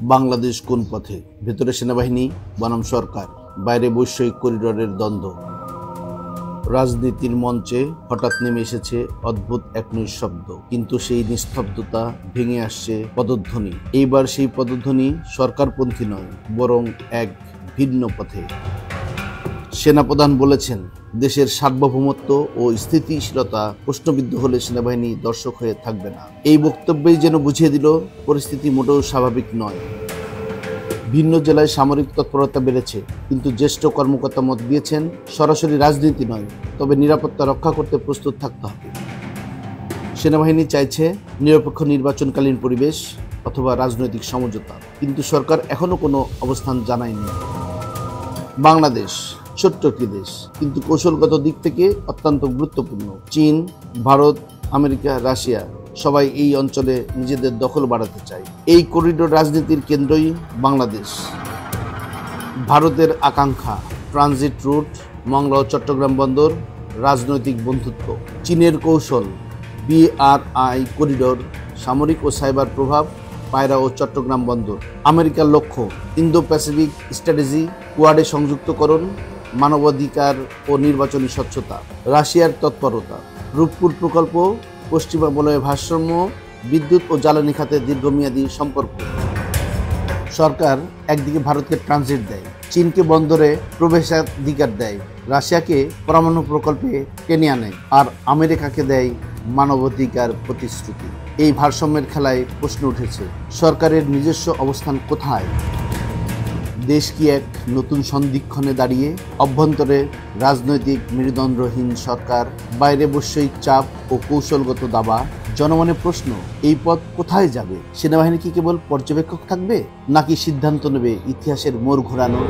বাংলাদেশ কোন পথে? ভেতরে সেনাবাহিনী বনাম সরকার, বাইরে বৈষয়িক করিডোরের দ্বন্দ্ব। রাজনীতির মঞ্চে হঠাৎ নেমে এসেছে অদ্ভুত এক নিঃশব্দ, কিন্তু সেই নিস্তব্ধতা ভেঙে আসছে পদধ্বনি। এইবার সেই পদধ্বনি সরকারপন্থী নয়, বরং এক ভিন্ন পথে। সেনাপ্রধান বলেছেন, দেশের সার্বভৌমত্ব ও স্থিতিশীলতা প্রশ্নবিদ্ধ হলে সেনাবাহিনী দর্শক হয়ে থাকবে না। এই বক্তব্যই যেন বুঝিয়ে দিল পরিস্থিতি মোটেও স্বাভাবিক নয়। ভিন্ন জেলায় সামরিক তৎপরতা বেড়েছে, কিন্তু জ্যেষ্ঠ কর্মকর্তা মত দিয়েছেন সরাসরি রাজনীতি নয়, তবে নিরাপত্তা রক্ষা করতে প্রস্তুত থাকতে হবে। সেনাবাহিনী চাইছে নিরপেক্ষ নির্বাচনকালীন পরিবেশ অথবা রাজনৈতিক সমঝোতা, কিন্তু সরকার এখনো কোনো অবস্থান জানায়নি। বাংলাদেশ ছোট্ট একটি দেশ, কিন্তু কৌশলগত দিক থেকে অত্যন্ত গুরুত্বপূর্ণ। চীন, ভারত, আমেরিকা, রাশিয়া সবাই এই অঞ্চলে নিজেদের দখল বাড়াতে চায়। এই করিডোর রাজনীতির কেন্দ্রই বাংলাদেশ। ভারতের আকাঙ্ক্ষা ট্রানজিট রুট, মংলা ও চট্টগ্রাম বন্দর, রাজনৈতিক বন্ধুত্ব। চীনের কৌশল BRI করিডোর, সামরিক ও সাইবার প্রভাব, পায়রা ও চট্টগ্রাম বন্দর। আমেরিকার লক্ষ্য ইন্দো প্যাসিফিক স্ট্র্যাটেজি, কোয়াডে সংযুক্তকরণ, মানবাধিকার ও নির্বাচনী স্বচ্ছতা। রাশিয়ার তৎপরতা রূপপুর প্রকল্প, পশ্চিমা বলয়ে ভারসাম্য, বিদ্যুৎ ও জ্বালানি খাতে দীর্ঘমেয়াদী সম্পর্ক। সরকার একদিকে ভারতকে ট্রানজিট দেয়, চীনকে বন্দরে প্রবেশাধিকার দেয়, রাশিয়াকে পরমাণু প্রকল্পে টেনে আনে, আর আমেরিকাকে দেয় মানবাধিকার প্রতিশ্রুতি। এই ভারসাম্যের খেলায় প্রশ্ন উঠেছে, সরকারের নিজস্ব অবস্থান কোথায়? দেশ কি এক নতুন সন্ধিক্ষণে দাঁড়িয়ে? অভ্যন্তরে রাজনৈতিক মেরুদণ্ডহীন সরকার, বাইরে বৈষয়িক চাপ ও কৌশলগত দাবা। জনমনে প্রশ্ন, এই পথ কোথায় যাবে? সেনাবাহিনী কি কেবল পর্যবেক্ষক থাকবে, নাকি সিদ্ধান্ত নেবে ইতিহাসের মোড় ঘোরানোর?